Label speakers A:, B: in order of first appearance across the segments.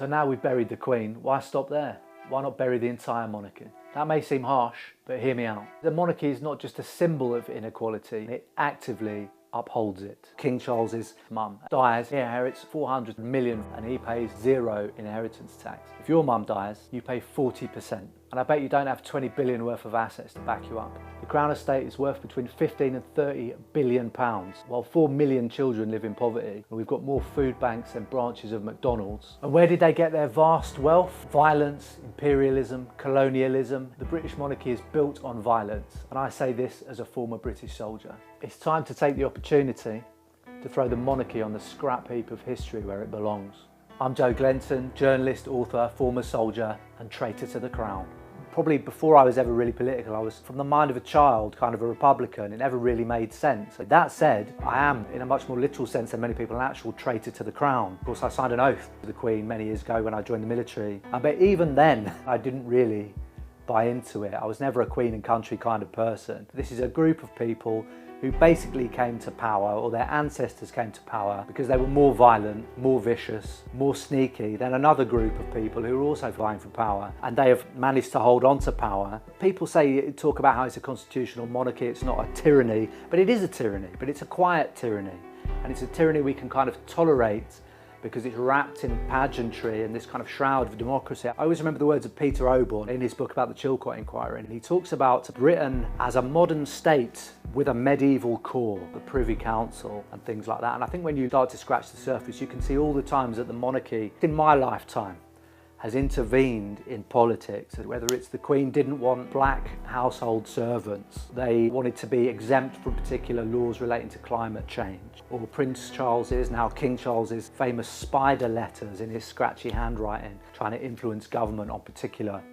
A: So now we've buried the Queen, why stop there? Why not bury the entire monarchy? That may seem harsh, but hear me out. The monarchy is not just a symbol of inequality, it actively upholds it. King Charles's mum dies, he inherits 400 million and he pays 0 inheritance tax. If your mum dies, you pay 40%. And I bet you don't have 20 billion worth of assets to back you up. The Crown Estate is worth between 15 and 30 billion pounds, while 4 million children live in poverty. And we've got more food banks than branches of McDonald's. And where did they get their vast wealth? Violence, imperialism, colonialism. The British monarchy is built on violence. And I say this as a former British soldier. It's time to take the opportunity to throw the monarchy on the scrap heap of history where it belongs. I'm Joe Glenton, journalist, author, former soldier and traitor to the Crown. Probably before I was ever really political, I was from the mind of a child, kind of a Republican. It never really made sense. That said, I am, in a much more literal sense than many people, an actual traitor to the Crown. Of course, I signed an oath to the Queen many years ago when I joined the military. But even then, I didn't really buy into it. I was never a Queen and country kind of person. This is a group of people who basically came to power, or their ancestors came to power, because they were more violent, more vicious, more sneaky than another group of people who were also vying for power, and they have managed to hold on to power. People talk about how it's a constitutional monarchy, it's not a tyranny, but it is a tyranny, but it's a quiet tyranny, and it's a tyranny we can kind of tolerate because it's wrapped in pageantry and this kind of shroud of democracy. I always remember the words of Peter Oborne in his book about the Chilcot Inquiry, and he talks about Britain as a modern state with a medieval core, the Privy Council and things like that. And I think when you start to scratch the surface, you can see all the times that the monarchy, in my lifetime, has intervened in politics. Whether it's the Queen didn't want black household servants, they wanted to be exempt from particular laws relating to climate change, or Prince Charles's, now King Charles's, famous spider letters in his scratchy handwriting trying to influence government on particular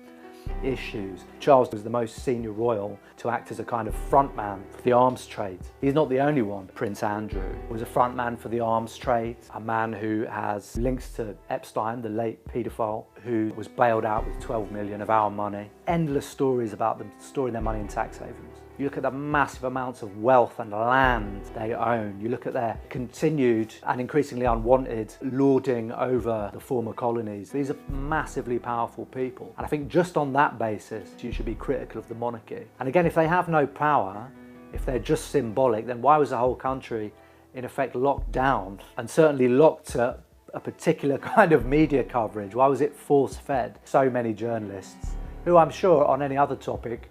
A: issues. Charles was the most senior royal to act as a kind of frontman for the arms trade. He's not the only one. Prince Andrew was a frontman for the arms trade, a man who has links to Epstein, the late paedophile, who was bailed out with 12 million of our money. Endless stories about them storing their money in tax havens. You look at the massive amounts of wealth and land they own. You look at their continued and increasingly unwanted lording over the former colonies. These are massively powerful people. And I think just on that basis, you should be critical of the monarchy. And again, if they have no power, if they're just symbolic, then why was the whole country in effect locked down and certainly locked to a particular kind of media coverage? Why was it force-fed? So many journalists, who I'm sure on any other topic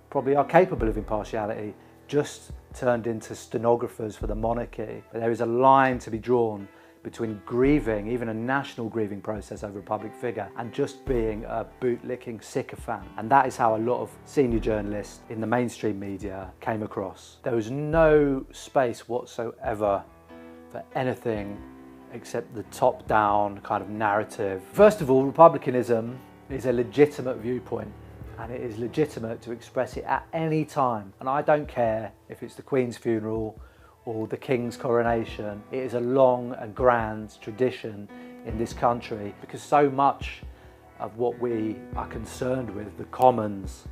A: probably are capable of impartiality, just turned into stenographers for the monarchy. There is a line to be drawn between grieving, even a national grieving process over a public figure, and just being a bootlicking sycophant. And that is how a lot of senior journalists in the mainstream media came across. There was no space whatsoever for anything except the top-down kind of narrative. First of all, republicanism is a legitimate viewpoint, and it is legitimate to express it at any time. And I don't care if it's the Queen's funeral or the King's coronation. It is a long and grand tradition in this country, because so much of what we are concerned with, the commons,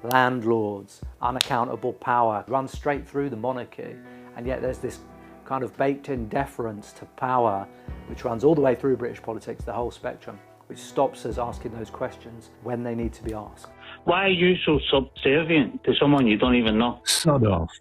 A: landlords, unaccountable power, runs straight through the monarchy. And yet there's this kind of baked-in deference to power which runs all the way through British politics, the whole spectrum, which stops us asking those questions when they need to be asked.
B: Why are you so subservient to someone you don't even know?
C: Sod off.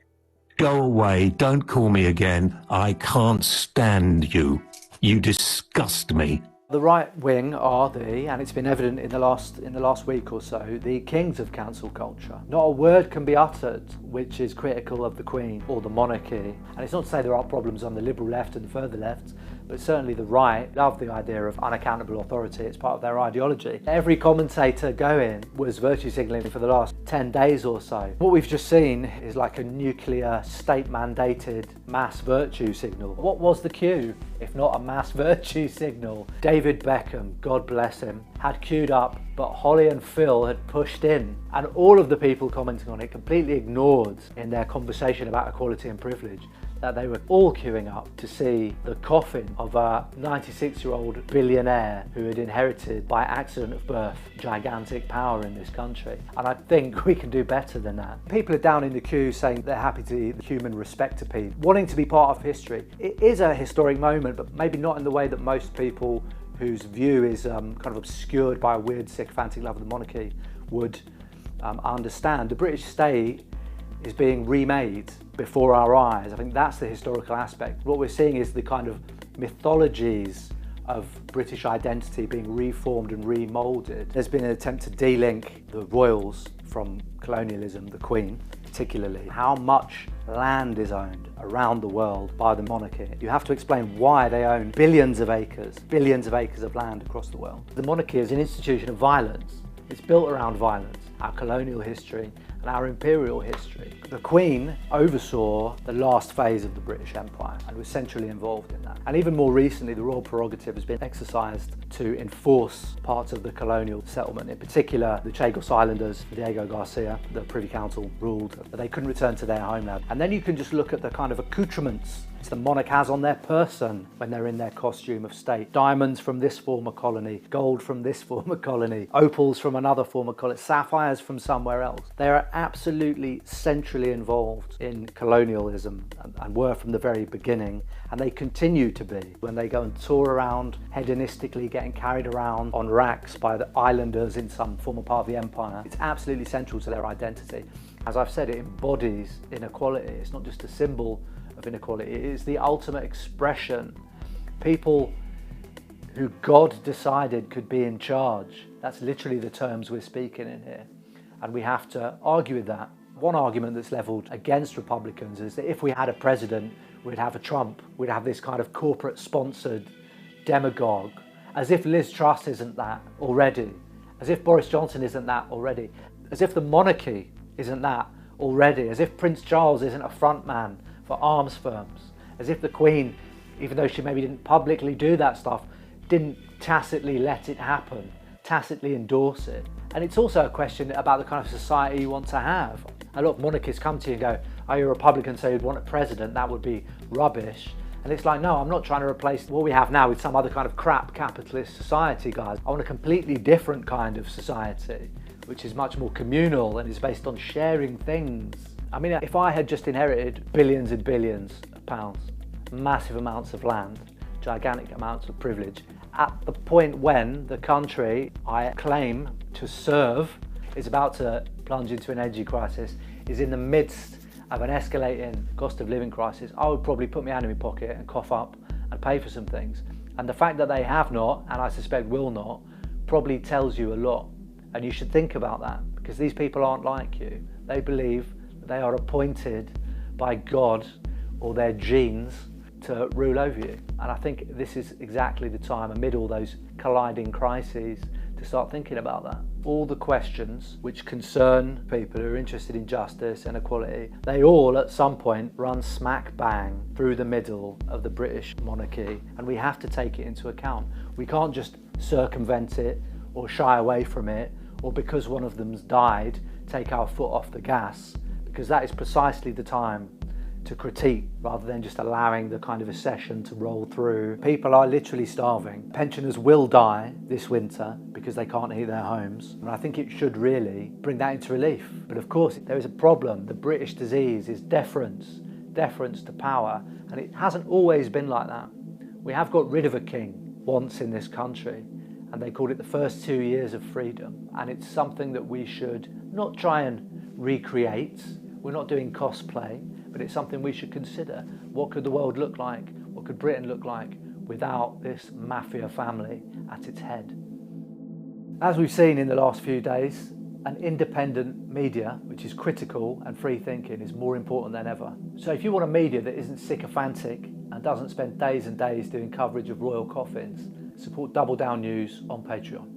C: Go away. Don't call me again. I can't stand you. You disgust me.
A: The right wing are and it's been evident in the last week or so, the kings of cancel culture. Not a word can be uttered which is critical of the Queen or the monarchy. And it's not to say there are problems on the liberal left and the further left, but certainly the right love the idea of unaccountable authority. It's part of their ideology. Every commentator going was virtue signalling for the last 10 days or so. What we've just seen is like a nuclear state-mandated mass virtue signal. What was the cue if not a mass virtue signal? David Beckham, God bless him, had queued up, but Holly and Phil had pushed in, and all of the people commenting on it completely ignored in their conversation about equality and privilege that they were all queuing up to see the coffin of a 96-year-old billionaire who had inherited by accident of birth gigantic power in this country. And I think we can do better than that. People are down in the queue saying they're happy to see the human respect to people, wanting to be part of history. It is a historic moment, but maybe not in the way that most people whose view is kind of obscured by a weird sycophantic love of the monarchy would understand, the British state is being remade before our eyes. I think that's the historical aspect. What we're seeing is the kind of mythologies of British identity being reformed and remoulded. There's been an attempt to de-link the royals from colonialism, the Queen particularly. How much land is owned around the world by the monarchy? You have to explain why they own billions of acres of land across the world. The monarchy is an institution of violence. It's built around violence, our colonial history and our imperial history. The Queen oversaw the last phase of the British Empire and was centrally involved in that. And even more recently, the royal prerogative has been exercised to enforce parts of the colonial settlement. In particular, the Chagos Islanders, Diego Garcia, the Privy Council ruled that they couldn't return to their homeland. And then you can just look at the kind of accoutrements the monarch has on their person when they're in their costume of state. Diamonds from this former colony, gold from this former colony, opals from another former colony, sapphires from somewhere else. They are absolutely centrally involved in colonialism and were from the very beginning, and they continue to be when they go and tour around hedonistically, getting carried around on racks by the islanders in some former part of the empire. It's absolutely central to their identity. As I've said, it embodies inequality. It's not just a symbol of inequality, it is the ultimate expression. People who God decided could be in charge, that's literally the terms we're speaking in here. And we have to argue with that. One argument that's levelled against Republicans is that if we had a president, we'd have a Trump, we'd have this kind of corporate sponsored demagogue, as if Liz Truss isn't that already, as if Boris Johnson isn't that already, as if the monarchy isn't that already, as if Prince Charles isn't a front man for arms firms, as if the Queen, even though she maybe didn't publicly do that stuff, didn't tacitly let it happen, tacitly endorse it. And it's also a question about the kind of society you want to have. A lot of monarchists come to you and go, are you a Republican, so you'd want a president? That would be rubbish. And it's like, no, I'm not trying to replace what we have now with some other kind of crap capitalist society, guys. I want a completely different kind of society, which is much more communal and is based on sharing things. I mean, if I had just inherited billions and billions of pounds, massive amounts of land, gigantic amounts of privilege, at the point when the country I claim to serve is about to plunge into an energy crisis, is in the midst of an escalating cost of living crisis, I would probably put my hand in my pocket and cough up and pay for some things. And the fact that they have not, and I suspect will not, probably tells you a lot. And you should think about that, because these people aren't like you. They believe they are appointed by God or their genes to rule over you. And I think this is exactly the time, amid all those colliding crises, to start thinking about that. All the questions which concern people who are interested in justice and equality, they all at some point run smack bang through the middle of the British monarchy, and we have to take it into account. We can't just circumvent it or shy away from it, or because one of them's died, take our foot off the gas, because that is precisely the time to critique rather than just allowing the kind of accession to roll through. People are literally starving. Pensioners will die this winter because they can't heat their homes. And I think it should really bring that into relief. But of course, there is a problem. The British disease is deference to power. And it hasn't always been like that. We have got rid of a king once in this country, and they called it the first 2 years of freedom. And it's something that we should not try and recreate. We're not doing cosplay, but it's something we should consider. What could the world look like? What could Britain look like without this mafia family at its head? As we've seen in the last few days, an independent media, which is critical and free thinking, is more important than ever. So if you want a media that isn't sycophantic and doesn't spend days and days doing coverage of royal coffins, support Double Down News on Patreon.